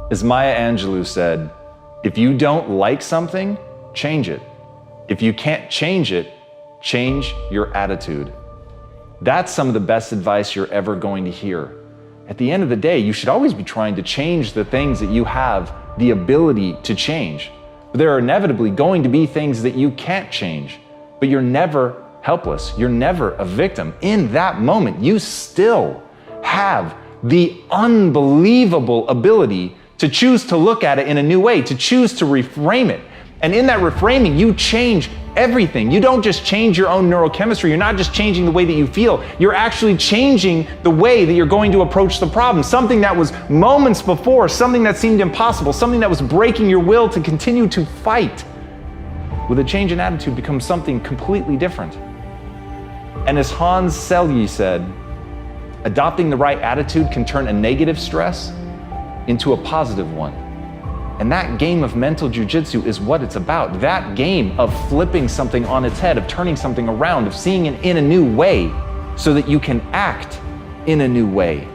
As Maya Angelou said, if you don't like something, change it. If you can't change it, change your attitude. That's some of the best advice you're ever going to hear. At the end of the day, you should always be trying to change the things that you have the ability to change. But there are inevitably going to be things that you can't change, but you're never helpless. You're never a victim. In that moment, you still have the unbelievable ability to choose to look at it in a new way, to choose to reframe it. And in that reframing, you change everything. You don't just change your own neurochemistry. You're not just changing the way that you feel. You're actually changing the way that you're going to approach the problem. Something that was moments before, something that seemed impossible, something that was breaking your will to continue to fight, with a change in attitude becomes something completely different. And as Hans Selye said, adopting the right attitude can turn a negative stress into a positive one. And that game of mental jujitsu is what it's about. That game of flipping something on its head, of turning something around, of seeing it in a new way so that you can act in a new way,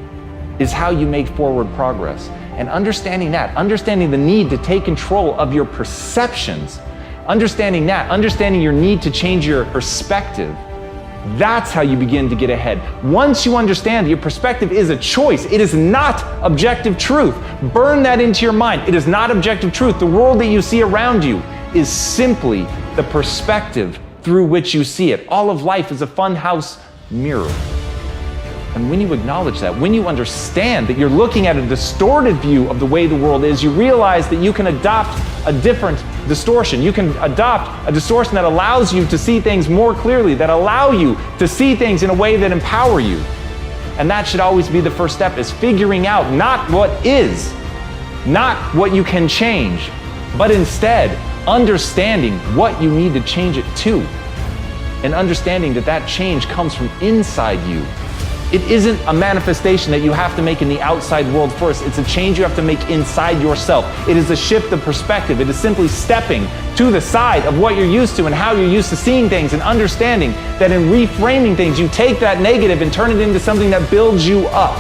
is how you make forward progress. And understanding that, understanding the need to take control of your perceptions, understanding your need to change your perspective, that's how you begin to get ahead. Once you understand that your perspective is a choice, it is not objective truth. Burn that into your mind. It is not objective truth. The world that you see around you is simply the perspective through which you see it. All of life is a funhouse mirror. And when you acknowledge that, when you understand that you're looking at a distorted view of the way the world is, you realize that you can adopt a different distortion. You can adopt a distortion that allows you to see things more clearly, that allow you to see things in a way that empower you. And that should always be the first step, is figuring out not what is, not what you can change, but instead understanding what you need to change it to. And understanding that that change comes from inside you. It isn't a manifestation that you have to make in the outside world first. It's a change you have to make inside yourself. It is a shift of perspective. It is simply stepping to the side of what you're used to and how you're used to seeing things, and understanding that in reframing things, you take that negative and turn it into something that builds you up.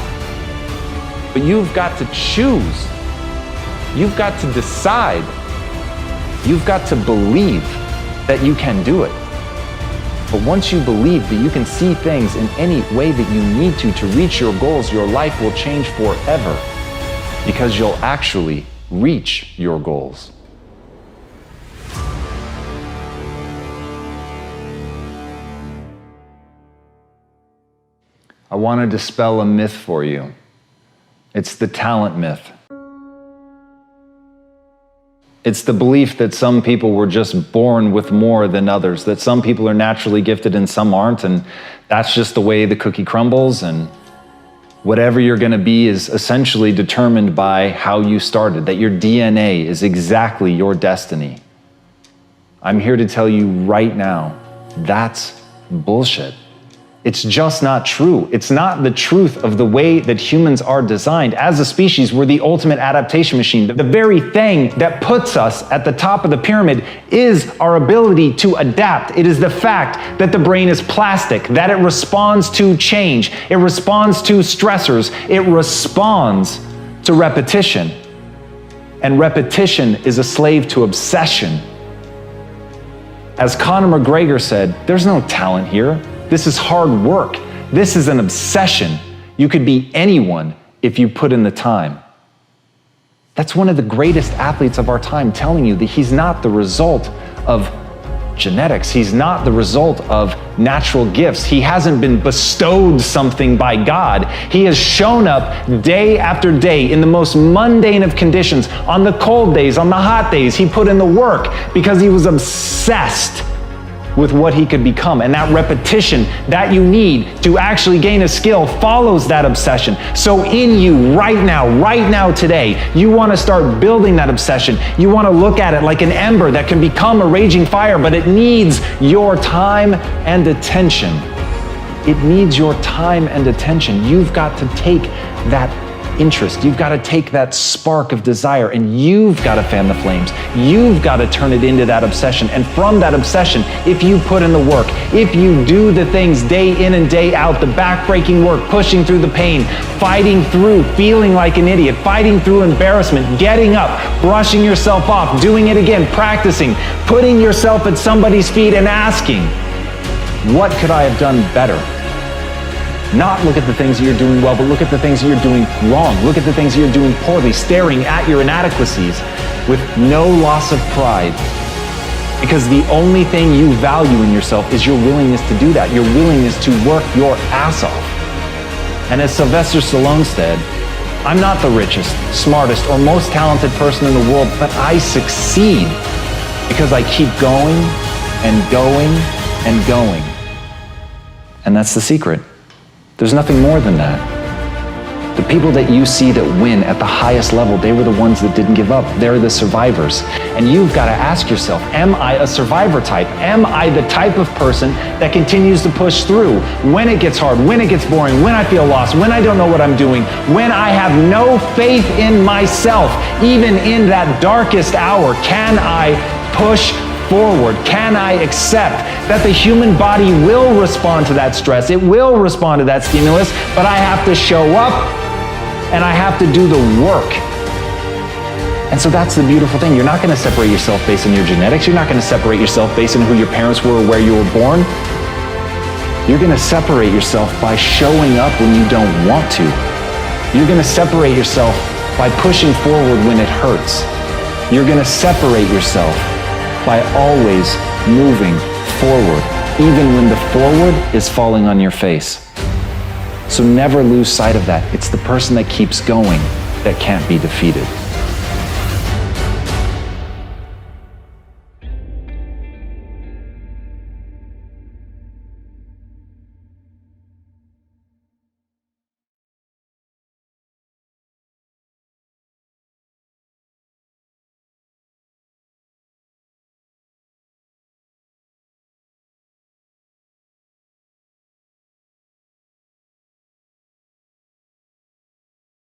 But you've got to choose. You've got to decide. You've got to believe that you can do it. But once you believe that you can see things in any way that you need to reach your goals, your life will change forever, because you'll actually reach your goals. I want to dispel a myth for you. It's the talent myth. It's the belief that some people were just born with more than others, that some people are naturally gifted and some aren't, and that's just the way the cookie crumbles, and whatever you're going to be is essentially determined by how you started, that your DNA is exactly your destiny. I'm here to tell you right now, that's bullshit. It's just not true. It's not the truth of the way that humans are designed. As a species, we're the ultimate adaptation machine. The very thing that puts us at the top of the pyramid is our ability to adapt. It is the fact that the brain is plastic, that it responds to change, it responds to stressors, it responds to repetition. And repetition is a slave to obsession. As Conor McGregor said, there's no talent here. This is hard work. This is an obsession. You could be anyone if you put in the time. That's one of the greatest athletes of our time telling you that he's not the result of genetics. He's not the result of natural gifts. He hasn't been bestowed something by God. He has shown up day after day in the most mundane of conditions. On the cold days, on the hot days, he put in the work because he was obsessed with what he could become. And that repetition that you need to actually gain a skill follows that obsession. So in you right now, today, you want to start building that obsession. You want to look at it like an ember that can become a raging fire, but it needs your time and attention. It needs your time and attention. You've got to take that interest. You've got to take that spark of desire and you've got to fan the flames. You've got to turn it into that obsession. And from that obsession, if you put in the work, if you do the things day in and day out, the backbreaking work, pushing through the pain, fighting through feeling like an idiot, fighting through embarrassment, getting up, brushing yourself off, doing it again, practicing, putting yourself at somebody's feet and asking, what could I have done better? Not look at the things that you're doing well, but look at the things that you're doing wrong. Look at the things that you're doing poorly, staring at your inadequacies with no loss of pride. Because the only thing you value in yourself is your willingness to do that, your willingness to work your ass off. And as Sylvester Stallone said, I'm not the richest, smartest, or most talented person in the world, but I succeed because I keep going and going and going. And that's the secret. There's nothing more than that. The people that you see that win at the highest level, they were the ones that didn't give up. They're the survivors. And you've got to ask yourself, am I a survivor type? Am I the type of person that continues to push through when it gets hard, when it gets boring, when I feel lost, when I don't know what I'm doing, when I have no faith in myself, even in that darkest hour? Can I push forward? Can I accept that the human body will respond to that stress? It will respond to that stimulus, but I have to show up and I have to do the work. And so that's the beautiful thing. You're not going to separate yourself based on your genetics. You're not going to separate yourself based on who your parents were or where you were born. You're going to separate yourself by showing up when you don't want to. You're going to separate yourself by pushing forward when it hurts. You're going to separate yourself by always moving forward, even when the forward is falling on your face. So never lose sight of that. It's the person that keeps going that can't be defeated.